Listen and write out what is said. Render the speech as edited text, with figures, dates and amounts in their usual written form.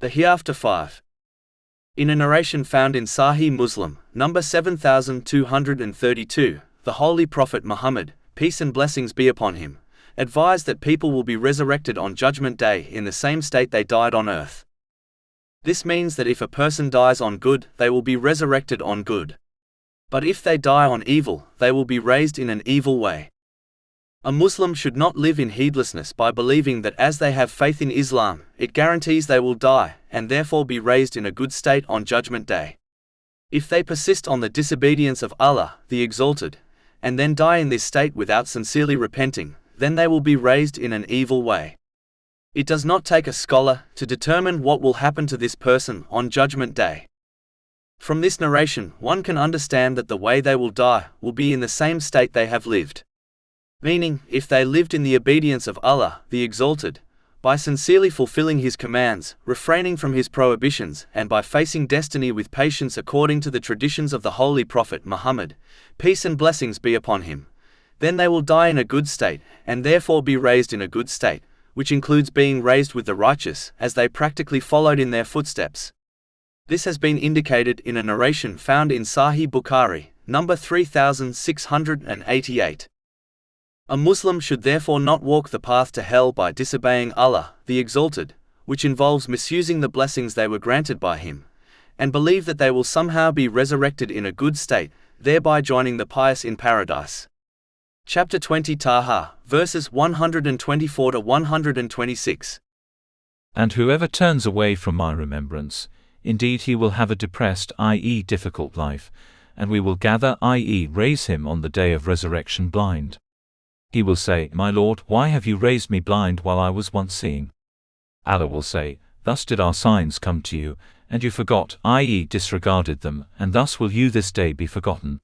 The Hereafter 5. In a narration found in Sahih Muslim, number 7232, the Holy Prophet Muhammad, peace and blessings be upon him, advised that people will be resurrected on Judgment Day in the same state they died on earth. This means that if a person dies on good, they will be resurrected on good. But if they die on evil, they will be raised in an evil way. A Muslim should not live in heedlessness by believing that as they have faith in Islam, it guarantees they will die, and therefore be raised in a good state on Judgment Day. If they persist on the disobedience of Allah, the Exalted, and then die in this state without sincerely repenting, then they will be raised in an evil way. It does not take a scholar to determine what will happen to this person on Judgment Day. From this narration, one can understand that the way they will die will be in the same state they have lived. Meaning, if they lived in the obedience of Allah, the Exalted, by sincerely fulfilling His commands, refraining from His prohibitions, and by facing destiny with patience according to the traditions of the Holy Prophet Muhammad, peace and blessings be upon him, then they will die in a good state, and therefore be raised in a good state, which includes being raised with the righteous, as they practically followed in their footsteps. This has been indicated in a narration found in Sahih Bukhari, number 3688. A Muslim should therefore not walk the path to hell by disobeying Allah, the Exalted, which involves misusing the blessings they were granted by Him, and believe that they will somehow be resurrected in a good state, thereby joining the pious in paradise. Chapter 20 Taha, verses 124 to 126. And whoever turns away from my remembrance, indeed he will have a depressed, i.e. difficult life, and we will gather, i.e. raise him on the day of resurrection blind. He will say, My Lord, why have you raised me blind while I was once seeing? Allah will say, Thus did our signs come to you, and you forgot, i.e. disregarded them, and thus will you this day be forgotten.